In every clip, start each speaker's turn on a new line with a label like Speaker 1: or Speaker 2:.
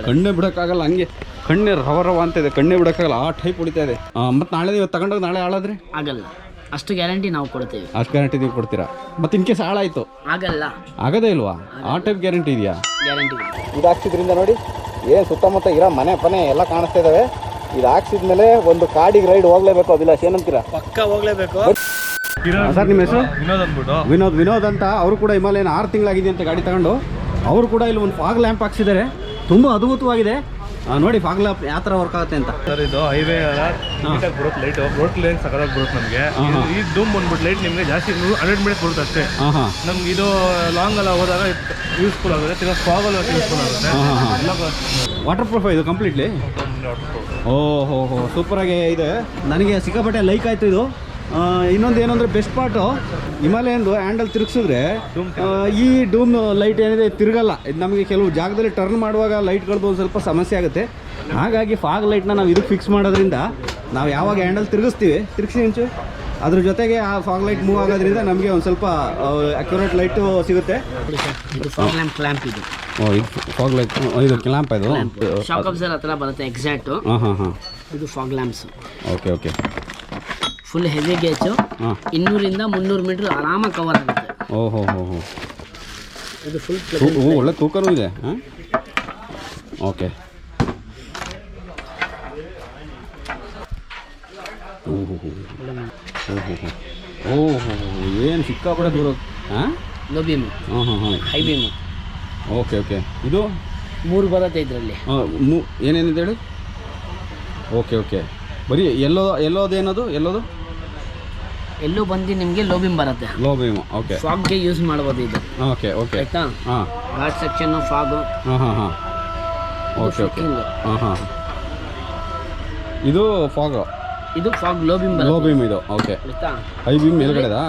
Speaker 1: ಕಣ್ಣೇ ಬಿಡೋಕ್ಕಾಗಲ್ಲ, ಹಂಗೆ ಕಣ್ಣೇ ರವ ಅಂತ ಇದೆ, ಕಣ್ಣೇ ಬಿಡೋಕ್ಕಾಗಲ್ಲ, ಆ ಟೈಪ್ ಹೊಡಿತಾ ಇದೆ. ಮತ್ತು ನಾಳೆ ನೀವು ತಗೊಂಡೋಗಿ ನಾಳೆ ಹಾಳಾದ್ರೆ
Speaker 2: ಆಗಲ್ಲ, ಅಷ್ಟು ಗ್ಯಾರಂಟಿ ನಾವು ಕೊಡ್ತೀವಿ.
Speaker 1: ಅಷ್ಟು ಗ್ಯಾರಂಟಿ ನೀವು ಕೊಡ್ತೀರಾ? ಮತ್ತು ಇನ್ ಕೇಸ್ ಹಾಳಾಯಿತು
Speaker 2: ಆಗಲ್ಲ,
Speaker 1: ಆಗದೇ ಇಲ್ವಾ? ಆ ಟೈಪ್ ಗ್ಯಾರಂಟಿ ಇದೆಯಾ?
Speaker 2: ಗ್ಯಾರಂಟಿ.
Speaker 1: ಇದು ಹಾಕ್ಸಿದ್ರಿಂದ ನೋಡಿ ಏನು ಸುತ್ತಮುತ್ತ ಇರೋ ಮನೆ ಪನೆ ಎಲ್ಲ ಕಾಣಿಸ್ತಾ ಇದ್ದಾವೆ. ಇದು ಹಾಕ್ಸಿದ್ಮೇಲೆ ಒಂದು ಕಾಡಿಗೆ ರೈಡ್ ಹೋಗ್ಲೇಬೇಕು, ಅದಿಲ್ಲ ಏನಂತೀರಾ?
Speaker 2: ಪಕ್ಕ ಹೋಗ್ಲೇಬೇಕು.
Speaker 1: ಸರ್ ನಿಮ್ಮ ಹೆಸರು?
Speaker 3: ವಿನೋದ್ ಅಂದ್ಬಿಟ್ಟು.
Speaker 1: ವಿನೋದ್ ಅಂತ. ಅವರು ಕೂಡ ಹಿಮಾಲಯನ್ 6 ತಿಂಗಳಾಗಿದೆ ಅಂತ ಗಾಡಿ ತಗೊಂಡು ಅವರು ಕೂಡ ಇಲ್ಲಿ ಒಂದು ಫಾಗ್ ಲ್ಯಾಂಪ್ ಹಾಕ್ಸಿದ್ದಾರೆ. ತುಂಬ ಅದ್ಭುತವಾಗಿದೆ ನೋಡಿ ಫಾಗ್ ಲ್ಯಾಂಪ್ ಯಾವ ಥರ ವರ್ಕ್ ಆಗುತ್ತೆ ಅಂತ.
Speaker 3: ಸರ್ ಇದು ಹೈವೇ ನೀಟಾಗಿ ಬರುತ್ತೆ ಲೈಟ್, ರೋಡ್ ಲೈನ್ ಸಕಲಾಗಿ ಬರುತ್ತೆ ನಮಗೆ. ಈ ಡೂಮ್ ಬಂದ್ಬಿಟ್ಟು ಲೈಟ್ ನಿಮಗೆ ಜಾಸ್ತಿ 100 ಮಿನಿಟ್ಸ್ ಬರುತ್ತೆ ಅಷ್ಟೇ. ನಮ್ಗೆ ಇದು ಲಾಂಗ್ ಎಲ್ಲ ಹೋದಾಗ ಯೂಸ್ಫುಲ್ ಆಗುತ್ತೆ, ತಿರ್ಗಾ ಫಾಗ್ ಎಲ್ಲ ಯೂಸ್ಫುಲ್ ಆಗುತ್ತೆ.
Speaker 1: ವಾಟರ್ ಪ್ರೂಫ್ ಇದು ಕಂಪ್ಲೀಟ್ಲಿ? ಓಹೋ ಸೂಪರಾಗಿ ಇದೆ. ನನಗೆ ಸಿಕ್ಕಾಪಟ್ಟೆ ಲೈಕ್ ಆಯಿತು ಇದು. ಇನ್ನೊಂದು ಏನಂದರೆ ಬೆಸ್ಟ್ ಪಾರ್ಟು ಹಿಮಾಲಯನ್ದು ಹ್ಯಾಂಡಲ್ ತಿರುಗಿಸಿದ್ರೆ ಈ ಡೂಮ್ ಲೈಟ್ ಏನಿದೆ ತಿರುಗಲ್ಲ. ಇದು ನಮಗೆ ಕೆಲವು ಜಾಗದಲ್ಲಿ ಟರ್ನ್ ಮಾಡುವಾಗ ಲೈಟ್ಗಳದ್ದು ಒಂದು ಸ್ವಲ್ಪ ಸಮಸ್ಯೆ ಆಗುತ್ತೆ. ಹಾಗಾಗಿ ಫಾಗ್ ಲೈಟ್ನ ನಾವು ಇದಕ್ಕೆ ಫಿಕ್ಸ್ ಮಾಡೋದ್ರಿಂದ ನಾವು ಯಾವಾಗ ಹ್ಯಾಂಡಲ್ ತಿರುಗಿಸಿ ಇಂಚು ಅದ್ರ ಜೊತೆಗೆ ಆ ಫಾಗ್ ಲೈಟ್ ಮೂವ್ ಆಗೋದ್ರಿಂದ ನಮಗೆ ಒಂದು ಸ್ವಲ್ಪ ಅಕ್ಯುರೇಟ್ ಲೈಟು ಸಿಗುತ್ತೆ.
Speaker 2: ಇದು ಫಾಗ್ ಲ್ಯಾಂಪ್ ಕ್ಲ್ಯಾಂಪ್ ಇದು.
Speaker 1: ಇದು ಫಾಗ್ ಲೈಟ್, ಇದು ಕ್ಲ್ಯಾಂಪ್ ಇದು
Speaker 2: ಶಾಕ್ ಅಬ್ಸರ್ವರ್ ಹತ್ರ ಬರುತ್ತೆ ಎಕ್ಸಾಕ್ಟು. ಇದು fog lamps.
Speaker 1: Okay
Speaker 2: full heavy gauge, 200 ರಿಂದ 300 ಮೀಟರ್ ಆರಾಮಾಗಿ ಕವರ್ ಆಗುತ್ತೆ.
Speaker 1: ಓಹೋ
Speaker 2: ಇದು ಫುಲ್
Speaker 1: ಒಳ್ಳೆ ತೂಕನೂ ಇದೆ. ಓಕೆ ಓಹೋ ಏನು ಸಿಕ್ಕಾಪಟ್ಟೆ ದೂರ.
Speaker 2: Low beam, high beam.
Speaker 1: Okay ಇದು
Speaker 2: 3 ಬರುತ್ತೆ ಇದರಲ್ಲಿ.
Speaker 1: ಏನೇನಿದೆ ಹೇಳಿ? ಓಕೆ ಬರೀ ಎಲ್ಲೋದು
Speaker 2: ಎಲ್ಲೋ ಬಂದು ನಿಮಗೆ ಲೋ ಬೀಮ್ ಬರುತ್ತೆ.
Speaker 1: Low beam okay.
Speaker 2: ಫಾಗ್ಗೆ ಯೂಸ್ ಮಾಡ್ಬೋದು ಇದು.
Speaker 1: ಓಕೆ
Speaker 2: ಆಯ್ತಾ? Ghat section fog.
Speaker 1: ಓಕೆ ಇದು ಫಾಗ್.
Speaker 2: ಇದು ಫಾಗ್ ಲೋ ಬೀಮ್ ಬರುತ್ತೆ.
Speaker 1: ಲೋ ಬೀಮ್ ಇದು ಓಕೆ. ಹೈ ಬೀಮ್ ಮೇಲ್ಗಡೆದಾ?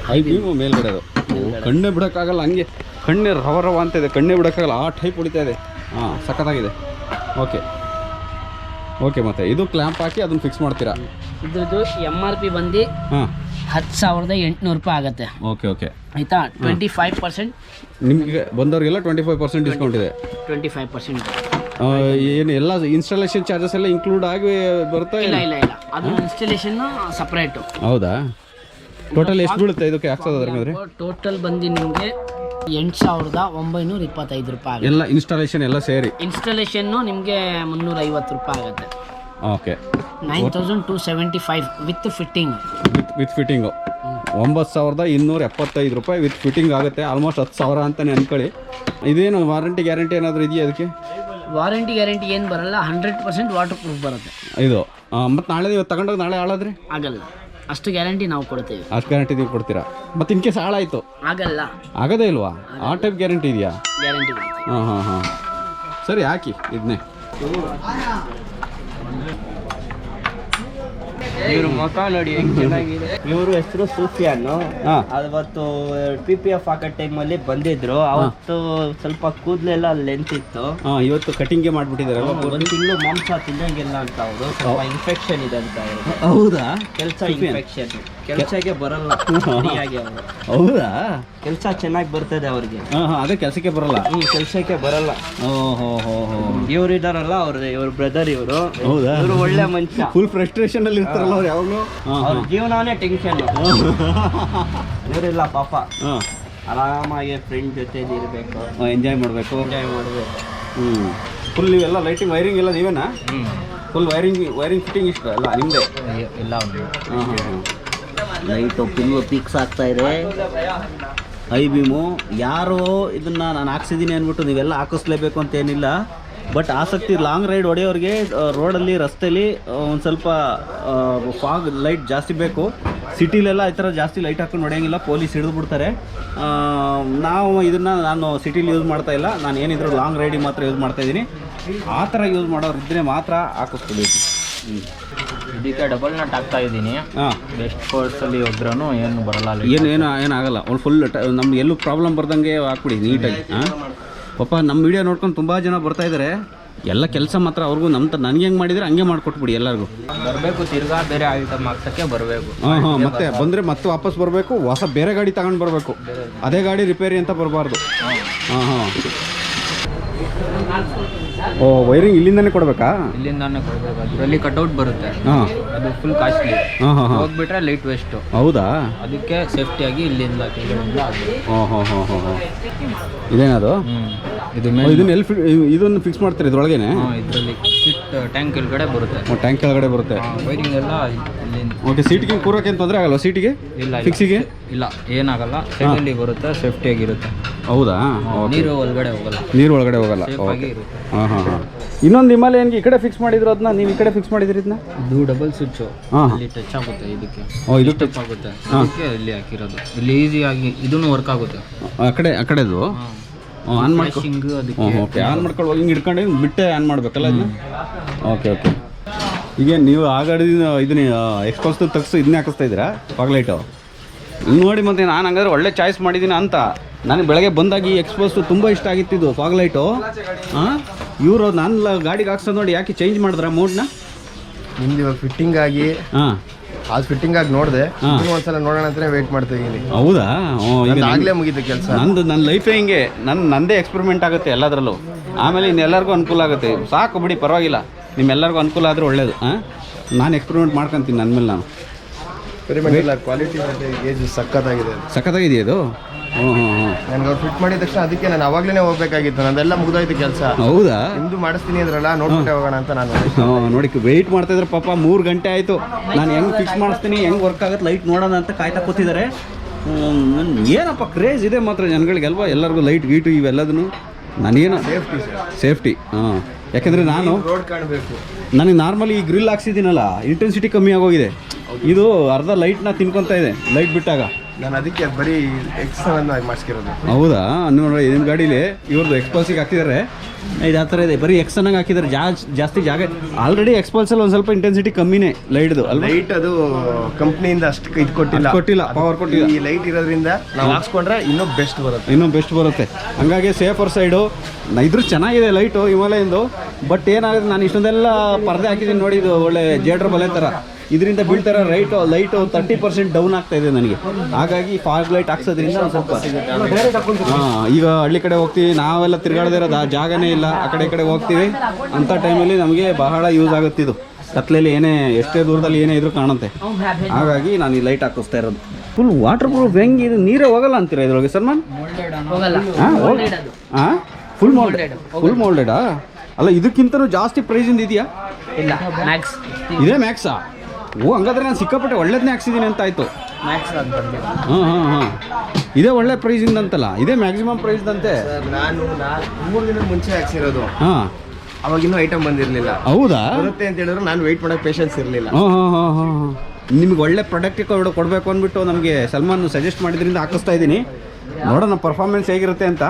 Speaker 1: ಹೈ ಬೀಮ್ ಮೇಲ್ಗಡೆದು. ಕಣ್ಣೇ ಬಿಡೋಕ್ಕಾಗಲ್ಲ, ಹಂಗೆ ಕಣ್ಣೇ ರವ ಅಂತ ಇದೆ, ಕಣ್ಣೇ ಬಿಡೋಕ್ಕಾಗಲ್ಲ, ಆ ಟೈಪ್ ಹೊಡಿತಾ ಇದೆ. ಸಖತ್ತಾಗಿದೆ. ಓಕೆ ಮತ್ತೆ ಇದು ಕ್ಲ್ಯಾಂಪ್ ಹಾಕಿ ಅದನ್ನು ಫಿಕ್ಸ್ ಮಾಡ್ತೀರಾ?
Speaker 2: ಇದ್ರದ್ದು MRP ಬಂದು 10,800 ರೂಪಾಯಿ ಆಗುತ್ತೆ.
Speaker 1: ಓಕೆ
Speaker 2: ಆಯ್ತಾ? 25%
Speaker 1: ನಿಮಗೆ ಬಂದವರಿಗೆಲ್ಲ 25% ಡಿಸ್ಕೌಂಟ್ ಇದೆ.
Speaker 2: 25%
Speaker 1: ಏನು ಎಲ್ಲ ಇನ್ಸ್ಟಾಲೇಷನ್ ಚಾರ್ಜಸ್ ಎಲ್ಲ ಇನ್ಕ್ಲೂಡ್ ಆಗಿ ಬರುತ್ತಾ?
Speaker 2: ಇಲ್ಲ ಅದು ಇನ್ಸ್ಟಾಲೇಷನ್ ಸಪ್ರೇಟ್.
Speaker 1: ಹೌದಾ? ಟೋಟಲ್ ಎಷ್ಟು ಬೀಳುತ್ತೆ ಇದಕ್ಕೆ ಹಾಕ್ಸೋದಾದ್ರೆ?
Speaker 2: ಟೋಟಲ್ ಬಂದು ನಿಮಗೆ 8,925 ರೂಪಾಯಿ ಆಗುತ್ತೆ.
Speaker 1: ಎಲ್ಲ ಇನ್ಸ್ಟಾಲೇಷನ್ ಎಲ್ಲ ಸೇರಿ?
Speaker 2: ಇನ್ಸ್ಟಾಲೇಷನ್ನು ನಿಮಗೆ 350 ರೂಪಾಯಿ ಆಗುತ್ತೆ.
Speaker 1: Okay
Speaker 2: 9,275 with fitting.
Speaker 1: With fitting 9,275 ರೂಪಾಯಿ ವಿತ್ ಫಿಟ್ಟಿಂಗ್ ಆಗುತ್ತೆ. ಆಲ್ಮೋಸ್ಟ್ 10,000 ಅಂತಲೇ ಅಂದ್ಕೊಳ್ಳಿ. ಇದೇನು ವಾರಂಟಿ ಗ್ಯಾರಂಟಿ ಏನಾದರೂ ಇದೆಯಾ ಅದಕ್ಕೆ?
Speaker 2: ವಾರಂಟಿ ಗ್ಯಾರಂಟಿ ಏನು ಬರಲ್ಲ, 100% ವಾಟರ್ ಪ್ರೂಫ್ ಬರುತ್ತೆ
Speaker 1: ಇದು. ಮತ್ತು ನಾಳೆ ನೀವು ತಗೊಂಡೋಗಿ ನಾಳೆ ಹಾಳಾದ್ರೆ?
Speaker 2: ಆಗಲ್ಲ, ಅಷ್ಟು ಗ್ಯಾರಂಟಿ ನಾವು ಕೊಡ್ತೀವಿ.
Speaker 1: ಅಷ್ಟು ಗ್ಯಾರಂಟಿ ನೀವು ಕೊಡ್ತೀರಾ? ಮತ್ತು ಇನ್ ಕೇಸ್ ಹಾಳಾಯಿತು?
Speaker 2: ಆಗಲ್ಲ,
Speaker 1: ಆಗದೇ ಇಲ್ವಾ? ಆ ಟೈಪ್ ಗ್ಯಾರಂಟಿ ಇದೆಯಾ?
Speaker 2: ಗ್ಯಾರಂಟಿ.
Speaker 1: ಸರಿ ಹಾಕಿ ಇದನ್ನೇ.
Speaker 2: ಇವ್ರ ಮುಖ ನೋಡಿ ಚೆನ್ನಾಗಿದೆ. ಇವರು ಹೆಸರು ಸೂಫಿಯಾನು. ಅವತ್ತು PPF ಹಾಕೋ ಟೈಮಲ್ಲಿ ಬಂದಿದ್ರು. ಅವತ್ತು ಸ್ವಲ್ಪ ಕೂದಲೆಲ್ಲ ಲೆಂತ್ ಇತ್ತು.
Speaker 1: ಇವತ್ತು ಕಟಿಂಗ್ಗೆ ಮಾಡ್ಬಿಟ್ಟಿದ್ದಾರೆ.
Speaker 2: 1 ತಿಂಗಳು ಮಾಂಸ ತಿನ್ನಂಗಿಲ್ಲ ಅಂತ ಅವರು. ಸ್ವಲ್ಪ ಇನ್ಫೆಕ್ಷನ್ ಇದೆ ಅಂತ ಅವರು.
Speaker 1: ಹೌದಾ?
Speaker 2: ಇನ್ಫೆಕ್ಷನ್ ಕೆಲಸಕ್ಕೆ ಬರಲ್ಲ.
Speaker 1: ಹೌದಾ?
Speaker 2: ಕೆಲಸ ಚೆನ್ನಾಗಿ ಬರ್ತದೆ ಅವ್ರಿಗೆ.
Speaker 1: ಅದೇ ಕೆಲಸಕ್ಕೆ ಬರಲ್ಲ.
Speaker 2: ಕೆಲಸಕ್ಕೆ ಬರಲ್ಲ. ಇವ್ರು ಇದಾರಲ್ಲ ಇವ್ರ ಬ್ರದರ್ ಇವರು.
Speaker 1: ಹೌದಾ?
Speaker 2: ಇವರು ಒಳ್ಳೆ ಮನುಷ್ಯ.
Speaker 1: ಫುಲ್ ಫ್ರಸ್ಟ್ರೇಷನ್ ಅಲ್ಲಿ ಇರ್ತಾರಲ್ಲ ಅವ್ರು ಯಾವಾಗಲೂ.
Speaker 2: ಅವ್ರ ಜೀವನನೇ ಟೆನ್ಷನ್. ಇವರಿಲ್ಲ ಪಾಪ, ಆರಾಮಾಗಿ ಫ್ರೆಂಡ್ ಜೊತೆಲಿ ಇರಬೇಕು,
Speaker 1: ಎಂಜಾಯ್ ಮಾಡಬೇಕು. ಫುಲ್ ನೀವೆಲ್ಲ ಲೈಟಿಂಗ್ ವೈರಿಂಗ್ ಎಲ್ಲ ನೀವೇನಾ? ಫುಲ್ ವೈರಿಂಗ್ ಫಿಟ್ಟಿಂಗ್ ಇಷ್ಟ ಎಲ್ಲ ನಿಮ್ಮದೇ?
Speaker 2: ಇಲ್ಲ, ಲೈಟು ಫುಲ್ಲು ಫಿಕ್ಸ್ ಆಗ್ತಾ ಇದೆ.
Speaker 1: ಐ ಬೀಮು ಯಾರು ಇದನ್ನು ನಾನು ಹಾಕ್ಸಿದ್ದೀನಿ ಅಂದ್ಬಿಟ್ಟು ನೀವೆಲ್ಲ ಹಾಕಿಸ್ಲೇಬೇಕು ಅಂತೇನಿಲ್ಲ. ಬಟ್ ಆಸಕ್ತಿ ಲಾಂಗ್ ರೈಡ್ ಹೊಡೆಯೋರಿಗೆ ರೋಡಲ್ಲಿ ರಸ್ತೆಯಲ್ಲಿ ಒಂದು ಸ್ವಲ್ಪ ಫಾಗ್ ಲೈಟ್ ಜಾಸ್ತಿ ಬೇಕು. ಸಿಟಿಲೆಲ್ಲ ಈ ಥರ ಜಾಸ್ತಿ ಲೈಟ್ ಹಾಕೊಂಡು ಹೊಡೆಯೋಂಗಿಲ್ಲ, ಪೊಲೀಸ್ ಹಿಡಿದು ಬಿಡ್ತಾರೆ. ನಾನು ಸಿಟಿಲಿ ಯೂಸ್ ಮಾಡ್ತಾ ಇಲ್ಲ, ನಾನು ಏನಿದ್ರು ಲಾಂಗ್ ರೈಡಿಗೆ ಮಾತ್ರ ಯೂಸ್ ಮಾಡ್ತಾಯಿದ್ದೀನಿ. ಆ ಥರ ಯೂಸ್ ಮಾಡೋರು ಇದ್ದರೆ ಮಾತ್ರ ಹಾಕಿಸ್ಕೊಬೇಕು.
Speaker 2: ಇದಕ್ಕೆ ಡಬಲ್ ನಟ್ ಹಾಕ್ತಾ ಇದ್ದೀನಿ. ಬೆಸ್ಟ್ ಫೋರ್ಸಲ್ಲಿ ಹೋದ್ರೂ ಏನು ಬರಲ್ಲ,
Speaker 1: ಏನಾಗಲ್ಲ. ಒಂದು ಫುಲ್ ನಮ್ಗೆ ಎಲ್ಲೂ ಪ್ರಾಬ್ಲಮ್ ಬರ್ದಂಗೆ ಹಾಕ್ಬಿಡಿ ನೀಟಾಗಿ. ಪಾಪ ನಮ್ಮ ವಿಡಿಯೋ ನೋಡ್ಕೊಂಡು ತುಂಬ ಜನ ಬರ್ತಾ ಇದ್ದಾರೆ. ಎಲ್ಲ ಕೆಲಸ ಮಾತ್ರ ಅವ್ರಿಗೂ ನನಗೆ ಹೆಂಗೆ ಮಾಡಿದರೆ ಹಂಗೆ ಮಾಡಿಕೊಟ್ಬಿಡಿ ಎಲ್ಲರಿಗೂ.
Speaker 2: ಬರಬೇಕು, ತಿರ್ಗಾ ಬೇರೆ ಐಟಮ್ ಹಾಕ್ಸೋಕ್ಕೆ ಬರಬೇಕು.
Speaker 1: ಮತ್ತೆ ಬಂದರೆ ಮತ್ತೆ ವಾಪಸ್ ಬರಬೇಕು, ಹೊಸ ಬೇರೆ ಗಾಡಿ ತಗೊಂಡು ಬರಬೇಕು. ಅದೇ ಗಾಡಿ ರಿಪೇರಿ ಅಂತ ಬರಬಾರ್ದು. ಓ ವೈರಿಂಗ್ ಇಲ್ಲಿಂದನೇ ಕೊಡಬೇಕಾ?
Speaker 2: ಇಲ್ಲಿಂದಾನೆ ಕೊಡಬೇಕು. ಅದರಲ್ಲಿ ಕಟ್ಔಟ್ ಬರುತ್ತೆ,
Speaker 1: ಹಾಂ
Speaker 2: ಅದು ಫುಲ್ ಕಾಸ್ಟ್ಲಿ.
Speaker 1: ಹಾಂ ಹಾಂ ಹಾಂ
Speaker 2: ಹೋಗ್ಬಿಟ್ರೆ ಲೈಟ್ ವೇಸ್ಟು.
Speaker 1: ಹೌದಾ?
Speaker 2: ಅದಕ್ಕೆ ಸೇಫ್ಟಿಯಾಗಿ ಇಲ್ಲಿಂದ ಕೆಳಗಡೆಯಿಂದ ಆಗಬೇಕು.
Speaker 1: ಇದೇನದು?
Speaker 2: ಇದು
Speaker 1: ಇದನ್ನ ಎಲ್ಲಿ ಇದನ್ನು ಫಿಕ್ಸ್ ಮಾಡ್ತಾರೆ ಇದ್ರೊಳಗೇನೆ?
Speaker 2: ಇದರಲ್ಲಿ ಸೀಟ್ ಟ್ಯಾಂಕ್ ಕೆಳಗಡೆ ಬರುತ್ತೆ.
Speaker 1: ಟ್ಯಾಂಕ್ ಕೆಳಗಡೆ ಬರುತ್ತೆ.
Speaker 2: ವೈರಿಂಗ್ ಎಲ್ಲ ಇಲ್ಲಿಂದ.
Speaker 1: ಓಕೆ, ಸೀಟಿಗೆ ಕೂರೋಕೆ ಏನು ತೊಂದರೆ ಆಗಲ್ಲ? ಸೀಟಿಗೆ
Speaker 2: ಇಲ್ಲ,
Speaker 1: ಫಿಕ್ಸಿಗೆ
Speaker 2: ಇಲ್ಲ, ಏನಾಗಲ್ಲ. ಸೈಡಲ್ಲಿ ಬರುತ್ತೆ, ಸೇಫ್ಟಿಯಾಗಿರುತ್ತೆ.
Speaker 1: ಹೌದಾ?
Speaker 2: ನೀರು ಒಳಗಡೆ ಹೋಗಲ್ಲ.
Speaker 1: ನೀರು ಒಳಗಡೆ ಹೋಗಲ್ಲ.
Speaker 2: ಸೇಫಾಗಿ ಇರುತ್ತೆ.
Speaker 1: ಹಾಂ ಹಾಂ ಹಾಂ. ಇನ್ನೊಂದು ಹಿಮಾಲಯನ್ಗೆ ಈ ಕಡೆ ಫಿಕ್ಸ್ ಮಾಡಿದ್ರು, ಅದನ್ನ ನೀವು ಈ ಕಡೆ ಫಿಕ್ಸ್ ಮಾಡಿದ್ರಿ ಇದನ್ನ?
Speaker 2: ಇದು ಡಬಲ್ ಸ್ವಿಚ್ಚು.
Speaker 1: ಹಾಂ,
Speaker 2: ಇಲ್ಲಿ ಟಚ್ ಆಗುತ್ತೆ ಇದಕ್ಕೆ.
Speaker 1: ಇದು
Speaker 2: ಟಚ್ ಆಗುತ್ತೆ ಅದಕ್ಕೆ ಇಲ್ಲಿ ಹಾಕಿರೋದು. ಇಲ್ಲಿ ಈಸಿಯಾಗಿ ಇದನ್ನು ವರ್ಕ್ ಆಗುತ್ತೆ.
Speaker 1: ಆ ಕಡೆದು ಆನ್
Speaker 2: ಫ್ಲಾಶಿಂಗ್ ಅದಕ್ಕೆ.
Speaker 1: ಓಕೆ, ಆನ್ ಮಾಡ್ಕೊಳ್ಳುವಾಗ ಹಿಂಗೆ ಇಟ್ಕೊಂಡು ಬಿಟ್ಟೆ ಆನ್ ಮಾಡಬೇಕಲ್ಲ ಇದನ್ನ? Okay okay. ಈಗ ನೀವು ಆಗಾಡಿದ ಇದನ್ನ ಎಕ್ಸ್ಪೋಸ್ ತೆಗ್ಸು ಇದನ್ನೇ ಹಾಕಿಸ್ತಾ ಇದ್ದೀರಾ ಫಾಗ್ ಲೈಟು? ನೋಡಿ ಮತ್ತೆ ನಾನು ಹಂಗಾದ್ರೆ ಒಳ್ಳೆ ಚಾಯ್ಸ್ ಮಾಡಿದ್ದೀನಿ ಅಂತ. ನನಗೆ ಬೆಳಗ್ಗೆ ಬಂದಾಗಿ ಎಕ್ಸ್ಪೋಸ್ ತುಂಬ ಇಷ್ಟ ಆಗಿತ್ತಿದ್ದು ಫಾಗ್ ಲೈಟು. ಹಾಂ, ಇವರು ನಾನು ಗಾಡಿಗೆ ಹಾಕ್ಸೋದು ನೋಡಿ ಯಾಕೆ ಚೇಂಜ್ ಮಾಡಿದ್ರ ಮೋಡ್ನ?
Speaker 4: ನಿಮ್ದು ಇವಾಗ ಫಿಟ್ಟಿಂಗ್ ಆಗಿ
Speaker 1: ಹಾಂ,
Speaker 4: ಅದು ಫಿಟ್ಟಿಂಗ್ ಆಗಿ ನೋಡಿದೆ. ಒಂದ್ಸಲ ನೋಡೋಣ ಅಂತಾನೆ ವೇಟ್ ಮಾಡ್ತಾ ಇದ್ದೀನಿ.
Speaker 1: ಹೌದಾ?
Speaker 4: ಆಗ್ಲೇ ಮುಗಿತು ಕೆಲಸ.
Speaker 1: ನನ್ನ ಲೈಫೇ ಹಿಂಗೆ, ನಂದೇ ಎಕ್ಸ್ಪೆರಿಮೆಂಟ್ ಆಗುತ್ತೆ ಎಲ್ಲದರಲ್ಲೂ. ಆಮೇಲೆ ಇನ್ನೆಲ್ಲರಿಗೂ ಅನುಕೂಲ ಆಗುತ್ತೆ. ಸಾಕು ಬಿಡಿ, ಪರವಾಗಿಲ್ಲ. ನಿಮ್ಮೆಲ್ಲರಿಗೂ ಅನುಕೂಲ ಆದರೆ ಒಳ್ಳೇದು. ನಾನು ಎಕ್ಸ್ಪೆರಿಮೆಂಟ್ ಮಾಡ್ಕೊತೀನಿ ನನ್ನ ಮೇಲೆ ನಾನು.
Speaker 4: ಕ್ವಾಲಿಟಿ ಮತ್ತು ಏಜ್ ಸಖತ್ತಾಗಿದೆ.
Speaker 1: ಸಖತ್ತಾಗಿದೆಯಾ ಅದು? ಹ್ಞೂ ಹ್ಞೂ ಹ್ಞೂ.
Speaker 4: ನನಗೆ ಅವ್ರು ಫಿಟ್ ಮಾಡಿದ ತಕ್ಷಣ ಅದಕ್ಕೆ ನಾನು ಅವಾಗಲೇ ಹೋಗ್ಬೇಕಾಗಿತ್ತು. ನಂದೆಲ್ಲ ಮುಗಿದೋಯ್ತು ಕೆಲಸ.
Speaker 1: ಹೌದಾ?
Speaker 4: ನಿಮ್ಮದು ಮಾಡಿಸ್ತೀನಿ ಅಂದ್ರಲ್ಲ, ನೋಡ್ಬಿಟ್ಟೆ ಹೋಗೋಣ ಅಂತ ನಾನು.
Speaker 1: ನೋಡಿ ವೆಯ್ಟ್ ಮಾಡ್ತಾಯಿದ್ರೆ ಪಾಪ 3 ಗಂಟೆ ಆಯಿತು. ನಾನು ಹೆಂಗೆ ಫಿಕ್ಸ್ ಮಾಡಿಸ್ತೀನಿ, ಹೆಂಗೆ ವರ್ಕ್ ಆಗುತ್ತೆ ಲೈಟ್ ನೋಡೋಣ ಅಂತ ಕಾಯ್ತಾ ಕೂತಿದ್ದಾರೆ. ಏನಪ್ಪ ಕ್ರೇಜ್ ಇದೆ ಮಾತ್ರ ಜನಗಳಿಗೆ ಅಲ್ವಾ? ಎಲ್ಲರಿಗೂ ಲೈಟ್ ಗೀಟು ಇವೆಲ್ಲದನ್ನು. ನನಗೇನು ಸೇಫ್ಟಿ. ಹಾಂ, ಯಾಕೆಂದರೆ ನಾನು
Speaker 4: ರೋಡ್ ಕಾಣಬೇಕು.
Speaker 1: ನನಗೆ ನಾರ್ಮಲಿ ಈ ಗ್ರಿಲ್ ಹಾಕ್ಸಿದ್ದೀನಲ್ಲ, ಇಂಟೆನ್ಸಿಟಿ ಕಮ್ಮಿ ಆಗೋಗಿದೆ. ಇದು ಅರ್ಧ ಲೈಟ್ನ ತಿನ್ಕೊತಾ ಇದೆ ಲೈಟ್ ಬಿಟ್ಟಾಗ.
Speaker 4: ನಾನು ಅದಕ್ಕೆ ಬರೀ ಎಕ್ಸ್ಟ್ರಾ ಮಾಡಿಸ್ಕಿರೋದು.
Speaker 1: ಹೌದಾ? ನೋಡಿ ನಿಮ್ಮ ಗಾಡೀಲಿ ಇವ್ರದ್ದು ಎಕ್ಸ್ಪಲ್ಸಿಗೆ ಹಾಕಿದ್ದಾರೆ. ಇದು ಆ ಥರ ಇದೆ, ಬರೀ ಎಕ್ಸನ್ನಾಗಿ ಹಾಕಿದ್ದಾರೆ. ಜಾಸ್ತಿ ಜಾಗ ಆಲ್ರೆಡಿ ಎಕ್ಸ್ಪಲ್ಸಲ್ಲಿ ಒಂದು ಸ್ವಲ್ಪ ಇಂಟೆನ್ಸಿಟಿ ಕಮ್ಮಿನೇ ಲೈಟ್ದು ಅಲ್ವಾ?
Speaker 4: ಲೈಟ್ ಅದು ಕಂಪ್ನಿಯಿಂದ ಅಷ್ಟು ಇದು ಕೊಟ್ಟಿಲ್ಲ, ಪವರ್ ಕೊಟ್ಟಿಲ್ಲ. ಈ ಲೈಟ್ ಇರೋದ್ರಿಂದ ನಾವು ಹಾಕ್ಸ್ಕೊಂಡ್ರೆ ಇನ್ನೂ ಬೆಸ್ಟ್ ಬರುತ್ತೆ. ಹಂಗಾಗಿ ಸೇಫರ್ ಸೈಡು ಇದ್ರ ಚೆನ್ನಾಗಿದೆ ಲೈಟು ಹಿಮಾಲಯಂದು. ಬಟ್ ಏನಾಗುತ್ತೆ, ನಾನು ಇಷ್ಟೊಂದೆಲ್ಲ ಪರದೆ ಹಾಕಿದ್ದೀನಿ ನೋಡಿ, ಇದು ಒಳ್ಳೆ ಜೇಡ್ರ್ ಬಲೆ ಥರ. ಇದರಿಂದ ಬೀಳ್ತಾರ ಲೈಟು 30% ಡೌನ್ ಆಗ್ತಾ ಇದೆ ನನಗೆ. ಹಾಗಾಗಿ ಫಾಗ್ ಲೈಟ್ ಹಾಕ್ಸೋದ್ರಿಂದ ಒಂದು ಸ್ವಲ್ಪ ಈಗ ಹಳ್ಳಿ ಕಡೆ ಹೋಗ್ತೀವಿ, ನಾವೆಲ್ಲ ತಿರ್ಗಾಡದಿರೋದು ಜಾಗನೇ ಇಲ್ಲ, ಆ ಕಡೆ ಈ ಕಡೆ ಹೋಗ್ತೀವಿ. ಅಂಥ ಟೈಮಲ್ಲಿ ನಮಗೆ ಬಹಳ ಯೂಸ್ ಆಗುತ್ತೆ. ಇದು ಕತ್ಲೆಯಲ್ಲಿ ಎಷ್ಟೇ ದೂರದಲ್ಲಿ ಏನೇ ಇದ್ರೂ ಕಾಣುತ್ತೆ. ಹಾಗಾಗಿ ನಾನು ಈ ಲೈಟ್ ಹಾಕಿಸ್ತಾ ಇರೋದು. Full water proof. ಹೆಂಗೆ ಇದು ನೀರೇ ಹೋಗಲ್ಲ ಅಂತೀರಾ ಇದ್ರೊಳಗೆ ಸಲ್ಮಾನ್? ಹಾಂ, ಫುಲ್ ಮೋಲ್ಡೆಡಾ? ಅಲ್ಲ, ಇದಕ್ಕಿಂತನೂ ಜಾಸ್ತಿ ಪ್ರೈಸಿಂದ ಇದೆಯಾ?
Speaker 2: ಇಲ್ಲ, ಮ್ಯಾಕ್ಸ್.
Speaker 1: ಇದೇ ಮ್ಯಾಕ್ಸಾ? ಓ, ಹಂಗಾದ್ರೆ ನಾನು ಸಿಕ್ಕಾಪಟ್ಟೆ ಒಳ್ಳೇದನ್ನೇ ಹಾಕ್ಸಿದ್ದೀನಿ ಅಂತ ಆಯಿತು.
Speaker 2: ಮ್ಯಾಕ್ಸ್ ಅಂತ.
Speaker 1: ಹಾಂ ಹಾಂ ಹಾಂ, ಇದೇ ಒಳ್ಳೆ ಪ್ರೈಸಿಂದಂತಲ್ಲ, ಇದೇ ಮ್ಯಾಕ್ಸಿಮಮ್ ಪ್ರೈಸ್ದಂತೆ.
Speaker 4: ನಾನು 3 ದಿನದ ಮುಂಚೆ ಹಾಕ್ಸಿರೋದು.
Speaker 1: ಹಾಂ,
Speaker 4: ಅವಾಗಿನ್ನೂ ಐಟಮ್ ಬಂದಿರಲಿಲ್ಲ.
Speaker 1: ಹೌದಾ?
Speaker 4: ಬರುತ್ತೆ ಅಂತ ಹೇಳಿದ್ರು, ನಾನು ವೆಯ್ಟ್ ಮಾಡೋಕ್ಕೆ ಪೇಷನ್ಸ್ ಇರಲಿಲ್ಲ.
Speaker 1: ಹಾಂ ಹಾಂ ಹಾಂ ಹಾಂ ಹಾಂ. ನಿಮ್ಗೆ ಒಳ್ಳೆ ಪ್ರಾಡಕ್ಟ್ ಕೊಡಬೇಕು ಅಂದ್ಬಿಟ್ಟು ನಮಗೆ ಸಲ್ಮಾನ್ ಸಜೆಸ್ಟ್ ಮಾಡಿದ್ರಿಂದ ಹಾಕಿಸ್ತಾ ಇದ್ದೀನಿ. ನೋಡೋಣ ಪರ್ಫಾರ್ಮೆನ್ಸ್ ಹೇಗಿರುತ್ತೆ ಅಂತ.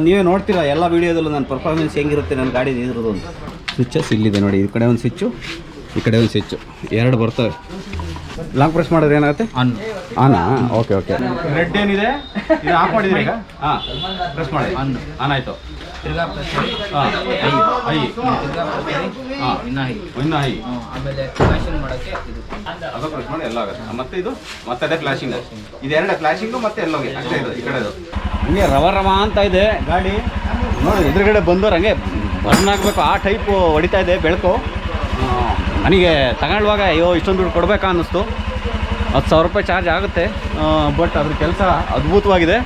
Speaker 1: ನೀವೇ ನೋಡ್ತೀರಾ ಎಲ್ಲ ವೀಡಿಯೋದಲ್ಲೂ ನನ್ನ ಪರ್ಫಾರ್ಮೆನ್ಸ್ ಹೆಂಗಿರುತ್ತೆ ನನ್ನ ಗಾಡಿ ಇದ್ರದ್ದು ಅಂತ. ಸ್ವಿಚ್ಚಸ್ ಇಲ್ಲಿದೆ ನೋಡಿ, ಈ ಕಡೆ ಒಂದು ಸ್ವಿಚ್ಚು, ಈ ಕಡೆ ಒಂದು ಸ್ವಿಚ್ಚು, 2 ಬರ್ತವೆ. ಲಾಂಗ್ ಪ್ರೆಸ್ ಮಾಡಿದ್ರೆ ಏನಾಗುತ್ತೆ? ಆನಾ? Okay okay. ರೆಡ್ ಏನಿದೆ ಇದು ಆಫ್ ಮಾಡಿದ್ದೀನಿ ಈಗ. ಹಾಂ, ಪ್ರೆಸ್ ಮಾಡಿ. ಆನ್ ಆಯಿತು.
Speaker 2: ತಿರ್ಗಾ ಪ್ರೆಸ್ ಮಾಡಿ.
Speaker 1: ಹಾಂ, ಐ
Speaker 2: ತಿರ್ಗಾ ಪ್ರೆಸ್ ಮಾಡಿ.
Speaker 1: ಹಾಂ, ಇನ್ನೂ ಹೈ.
Speaker 2: ಆಮೇಲೆ ಫ್ಲಾಶಿಂಗ್ ಮಾಡೋಕ್ಕೆ ಇದು
Speaker 1: ಅದು ಪ್ರೆಸ್ ಮಾಡಿ ಎಲ್ಲ ಆಗುತ್ತೆ. ಮತ್ತೆ ಇದು ಮತ್ತೆ ಅದೇ ಫ್ಲಾಶಿಂಗ್. ಇದೆರಡು ಫ್ಲಾಶಿಂಗು ಮತ್ತೆ ಎಲ್ಲೋಗಿ ಅಷ್ಟೇ. ಇದು ಈ ಕಡೆದು ಹಂಗೆ ರವ ಅಂತ ಇದೆ ಗಾಡಿ ನೋಡಿ. ಎದುರುಗಡೆ ಬಂದವ್ರು ಹಂಗೆ ಬರ್ನ್ ಆಗಬೇಕು ಆ ಟೈಪು ಹೊಡಿತಾ ಇದೆ ಬೆಳಕು. ನನಗೆ ತಗೊಳ್ಳುವಾಗ ಅಯ್ಯೋ ಇಷ್ಟೊಂದು ದುಡ್ಡು ಕೊಡಬೇಕಾ ಅನ್ನಿಸ್ತು. 10,000 ರೂಪಾಯಿ ಚಾರ್ಜ್ ಆಗುತ್ತೆ. ಬಟ್ ಅದ್ರ ಕೆಲಸ ಅದ್ಭುತವಾಗಿದೆ.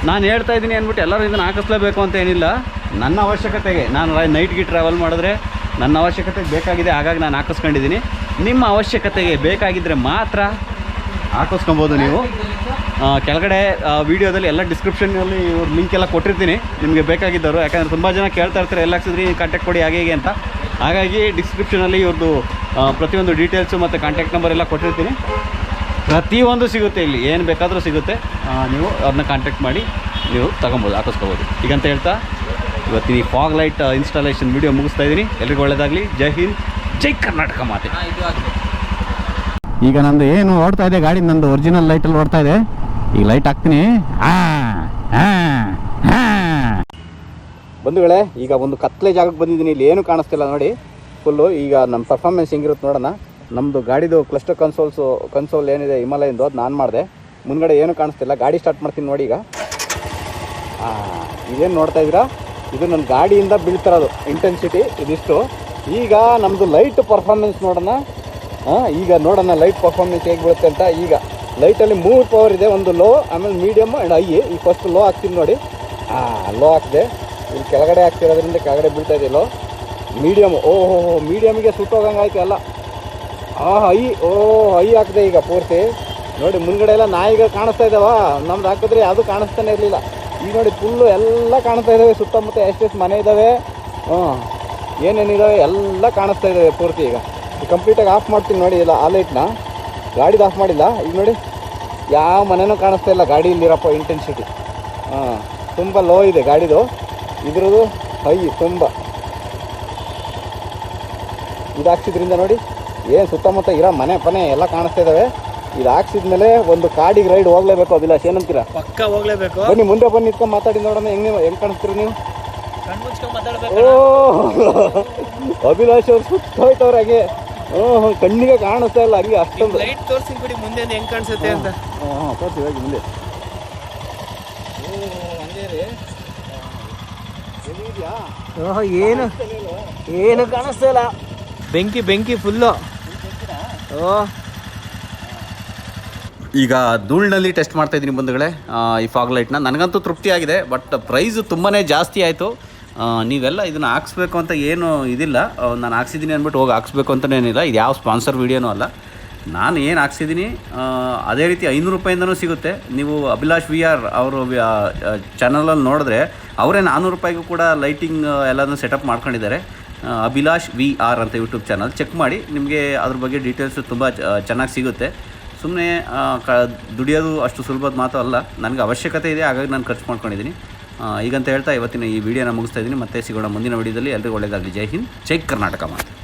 Speaker 1: ನಾನು ಹೇಳ್ತಾ ಇದ್ದೀನಿ ಅಂದ್ಬಿಟ್ಟು ಎಲ್ಲರೂ ಇದನ್ನು ಹಾಕಿಸ್ಲೇಬೇಕು ಅಂತ ಏನಿಲ್ಲ. ನನ್ನ ಅವಶ್ಯಕತೆಗೆ, ನಾನು ನೈಟ್ಗೆ ಟ್ರಾವೆಲ್ ಮಾಡಿದ್ರೆ ನನ್ನ ಅವಶ್ಯಕತೆಗೆ ಬೇಕಾಗಿದೆ, ಹಾಗಾಗಿ ನಾನು ಹಾಕಿಸ್ಕೊಂಡಿದ್ದೀನಿ. ನಿಮ್ಮ ಅವಶ್ಯಕತೆಗೆ ಬೇಕಾಗಿದ್ದರೆ ಮಾತ್ರ ಹಾಕಿಸ್ಕೊಬೋದು ನೀವು. ಕೆಳಗಡೆ ವೀಡಿಯೋದಲ್ಲಿ ಎಲ್ಲ ಡಿಸ್ಕ್ರಿಪ್ಷನ್ನಲ್ಲಿ ಇವ್ರ ಲಿಂಕ್ ಎಲ್ಲ ಕೊಟ್ಟಿರ್ತೀನಿ ನಿಮಗೆ ಬೇಕಾಗಿದ್ದವರು. ಯಾಕಂದರೆ ತುಂಬ ಜನ ಕೇಳ್ತಾ ಇರ್ತಾರೆ ಎಲ್ಲ ಹಾಕ್ಸಿದ್ರಿ ಕಾಂಟ್ಯಾಕ್ಟ್ ಕೊಡಿ ಹಾಗೆ ಹೀಗೆ ಅಂತ. ಹಾಗಾಗಿ ಡಿಸ್ಕ್ರಿಪ್ಷನಲ್ಲಿ ಇವ್ರದ್ದು ಪ್ರತಿಯೊಂದು ಡೀಟೇಲ್ಸು ಮತ್ತು ಕಾಂಟ್ಯಾಕ್ಟ್ ನಂಬರ್ ಎಲ್ಲ ಕೊಟ್ಟಿರ್ತೀನಿ. ಪ್ರತಿಯೊಂದು ಸಿಗುತ್ತೆ ಇಲ್ಲಿ, ಏನು ಬೇಕಾದರೂ ಸಿಗುತ್ತೆ. ನೀವು ಅವ್ರನ್ನ ಕಾಂಟ್ಯಾಕ್ಟ್ ಮಾಡಿ ನೀವು ತೊಗೊಬೋದು, ಹಾಕಿಸ್ಕೊಬೋದು. ಈಗಂತ ಹೇಳ್ತಾ ಇವತ್ತಿನ ಈ ಫಾಗ್ ಲೈಟ್ ಇನ್ಸ್ಟಾಲೇಷನ್ ವೀಡಿಯೋ ಮುಗಿಸ್ತಾ ಇದ್ದೀನಿ. ಎಲ್ರಿಗೂ ಒಳ್ಳೆಯದಾಗಲಿ. ಜೈ ಹಿಂದ್, ಜೈ ಕರ್ನಾಟಕ ಮಾತೆ. ಈಗ ನಂದು ಏನು ಓಡ್ತಾ ಇದೆ ಗಾಡಿ, ನಂದು ಒರಿಜಿನಲ್ ಲೈಟಲ್ಲಿ ಓಡ್ತಾ ಇದೆ. ಈಗ ಲೈಟ್ ಹಾಕ್ತೀನಿ. ಬಂಧುಗಳೇ, ಈಗ ಒಂದು ಕತ್ಲೆ ಜಾಗಕ್ಕೆ ಬಂದಿದ್ದೀನಿ. ಇಲ್ಲಿ ಏನು ಕಾಣಿಸ್ತಿಲ್ಲ ನೋಡಿ ಫುಲ್ಲು. ಈಗ ನಮ್ಮ ಪರ್ಫಾರ್ಮೆನ್ಸ್ ಹೆಂಗಿರುತ್ತೆ ನೋಡೋಣ. ನಮ್ಮದು ಗಾಡಿದು ಕ್ಲಸ್ಟರ್ ಕನ್ಸೋಲ್ ಏನಿದೆ ಹಿಮಾಲಯಂದು, ಅದು ನಾನು ಮಾಡಿದೆ. ಮುಂದ್ಗಡೆ ಏನು ಕಾಣಿಸ್ತಿಲ್ಲ. ಗಾಡಿ ಸ್ಟಾರ್ಟ್ ಮಾಡ್ತೀನಿ ನೋಡಿ. ಈಗ ಇದೇನು ನೋಡ್ತಾ ಇದ್ದೀರಾ, ಇದು ನನ್ನ ಗಾಡಿಯಿಂದ ಬೀಳ್ತಿರೋದು ಇಂಟೆನ್ಸಿಟಿ ಇದಿಷ್ಟು. ಈಗ ನಮ್ಮದು ಲೈಟ್ ಪರ್ಫಾರ್ಮೆನ್ಸ್ ನೋಡೋಣ. ಈಗ ನೋಡೋಣ ಲೈಟ್ ಪರ್ಫಾರ್ಮೆನ್ಸ್ ಹೇಗೆ ಬೀಳುತ್ತೆ ಅಂತ. ಈಗ ಲೈಟಲ್ಲಿ 3 ಪವರ್ ಇದೆ, ಒಂದು ಲೋ, ಆಮೇಲೆ ಮೀಡಿಯಮ್ ಆ್ಯಂಡ್ ಹೈ. ಈಗ ಫಸ್ಟ್ ಲೋ ಹಾಕ್ತೀನಿ ನೋಡಿ. ಲೋ ಹಾಕಿದೆ, ಇಲ್ಲಿ ಕೆಳಗಡೆ ಹಾಕ್ತಿರೋದ್ರಿಂದ ಕೆಳಗಡೆ ಬೀಳ್ತಾ ಇದೆಯಲ್ಲೋ. ಮೀಡಿಯಮ್, ಮೀಡಿಯಮಿಗೆ ಸುಟ್ಟೋಗಂಗೆ ಆಯ್ತು ಎಲ್ಲ. ಹೈ ಹೈ ಹಾಕಿದೆ ಈಗ ಪೂರ್ತಿ ನೋಡಿ. ಮುಂದ್ಗಡೆ ಎಲ್ಲ ನಾಯಿಗಳು ಕಾಣಿಸ್ತಾ ಇದ್ದಾವ, ನಮ್ದು ಹಾಕಿದ್ರೆ ಅದು ಕಾಣಿಸ್ತಾನೆ ಇರಲಿಲ್ಲ. ಈಗ ನೋಡಿ ಫುಲ್ಲು ಎಲ್ಲ ಕಾಣಿಸ್ತಾ ಇದ್ದಾವೆ, ಸುತ್ತಮುತ್ತ ಎಷ್ಟೆಷ್ಟು ಮನೆ ಇದ್ದಾವೆ, ಏನೇನಿದ್ದಾವೆ ಎಲ್ಲ ಕಾಣಿಸ್ತಾ ಇದ್ದಾವೆ ಪೂರ್ತಿ. ಈಗ ಕಂಪ್ಲೀಟಾಗಿ ಆಫ್ ಮಾಡ್ತೀನಿ ನೋಡಿ. ಇಲ್ಲ ಆ ಲೈಟ್ನ ಗಾಡಿದು ಆಫ್ ಮಾಡಿಲ್ಲ. ಈಗ ನೋಡಿ ಯಾವ ಮನೆಯೂ ಕಾಣಿಸ್ತಾ ಇಲ್ಲ ಗಾಡಿಯಲ್ಲಿರಪ್ಪ ಇಂಟೆನ್ಸಿಟಿ. ತುಂಬ ಲೋ ಇದೆ ಗಾಡಿದು, ಇದ್ರದ್ದು ಹೈ ತುಂಬ. ಇದು ಹಾಕ್ಸಿದ್ರಿಂದ ನೋಡಿ ಏನು ಸುತ್ತಮುತ್ತ ಇರೋ ಮನೆ ಪನೆ ಎಲ್ಲ ಕಾಣಿಸ್ತಾ ಇದ್ದಾವೆ. ಇದು ಹಾಕ್ಸಿದ್ಮೇಲೆ ಒಂದು ಕಾಡಿಗೆ ರೈಡ್ ಹೋಗ್ಲೇಬೇಕು ಅಭಿಲಾಷ್, ಏನಂತೀರಾ?
Speaker 2: ಪಕ್ಕ ಹೋಗ್ಲೇಬೇಕು.
Speaker 1: ಬನ್ನಿ ಮುಂದೆ ಬಂದು ನಿಂತ್ಕೊಂಡು ಮಾತಾಡಿ ನೋಡೋಣ ಹೆಂಗೆ ಕಾಣಿಸ್ತೀರಿ ನೀವು. ಅಭಿಲಾಷ್ ಅವ್ರು ಸುತ್ತೋಯ್ತವ್ರೆ ಹಾಗೆ. ಕಣ್ಣಿಗೆ ಕಾಣಿಸ್ತಾ ಇಲ್ಲ ಹಂಗೆ ಅಷ್ಟೊಂದು.
Speaker 2: ಲೈಟ್ ತೋರಿಸಿ ಬಿಡಿ ಮುಂದೆ ಹೆಂಗೆ ಕಾಣಿಸುತ್ತೆ ಅಂತ.
Speaker 1: ತೋರಿಸಿ ಹೋಗಿ ಮುಂದೆ.
Speaker 2: ಏನು ಕಾಣಿಸ್ತಾ ಇಲ್ಲ, ಬೆಂಕಿ ಫುಲ್ಲು.
Speaker 1: ಈಗ ಧೂಳಿನಲ್ಲಿ ಟೆಸ್ಟ್ ಮಾಡ್ತಾ ಇದ್ದೀನಿ ಬಂಧುಗಳೇ ಈ ಫಾಗ್ ಲೈಟ್ನ. ನನಗಂತೂ ತೃಪ್ತಿಯಾಗಿದೆ, ಬಟ್ ಪ್ರೈಸು ತುಂಬಾ ಜಾಸ್ತಿ ಆಯಿತು. ನೀವೆಲ್ಲ ಇದನ್ನು ಹಾಕ್ಸ್ಬೇಕು ಅಂತ ಏನು ಇದಿಲ್ಲ, ನಾನು ಹಾಕ್ಸಿದ್ದೀನಿ ಅಂದ್ಬಿಟ್ಟು ಹೋಗಿ ಹಾಕ್ಸ್ಬೇಕು ಅಂತಲೇ ಏನಿಲ್ಲ. ಇದು ಯಾವ ಸ್ಪಾನ್ಸರ್ ವೀಡಿಯೋನೂ ಅಲ್ಲ. ನಾನು ಏನು ಹಾಕ್ಸಿದ್ದೀನಿ ಅದೇ ರೀತಿ 500 ರೂಪಾಯಿಂದನೂ ಸಿಗುತ್ತೆ. ನೀವು ಅಭಿಲಾಷ್ VR ಅವರು ಚಾನಲಲ್ಲಿ ನೋಡಿದ್ರೆ ಅವರೇ 400 ರೂಪಾಯಿಗೂ ಕೂಡ ಲೈಟಿಂಗ್ ಎಲ್ಲನೂ ಸೆಟಪ್ ಮಾಡ್ಕೊಂಡಿದ್ದಾರೆ. ಅಭಿಲಾಷ್ VR ಅಂತ ಯೂಟ್ಯೂಬ್ ಚಾನಲ್ ಚೆಕ್ ಮಾಡಿ, ನಿಮಗೆ ಅದ್ರ ಬಗ್ಗೆ ಡೀಟೇಲ್ಸು ತುಂಬ ಚೆನ್ನಾಗಿ ಸಿಗುತ್ತೆ. ಸುಮ್ಮನೆ ದುಡಿಯೋದು ಅಷ್ಟು ಸುಲಭದ ಮಾತು ಅಲ್ಲ, ನನಗೆ ಅವಶ್ಯಕತೆ ಇದೆ, ಹಾಗಾಗಿ ನಾನು ಖರ್ಚು ಮಾಡ್ಕೊಂಡಿದ್ದೀನಿ. ಈಗಂತ ಹೇಳ್ತಾ ಇವತ್ತಿನ ಈ ವಿಡಿಯೋನ ಮುಗಿಸ್ತಾ ಇದ್ದೀನಿ. ಮತ್ತೆ ಸಿಗೋಣ ಮುಂದಿನ ವಿಡಿಯೋದಲ್ಲಿ. ಎಲ್ಲರಿಗೂ ಒಳ್ಳೆಯದಾಗಲಿ. ಜೈ ಹಿಂದ್, ಜೈ ಕರ್ನಾಟಕ ಮಾತು.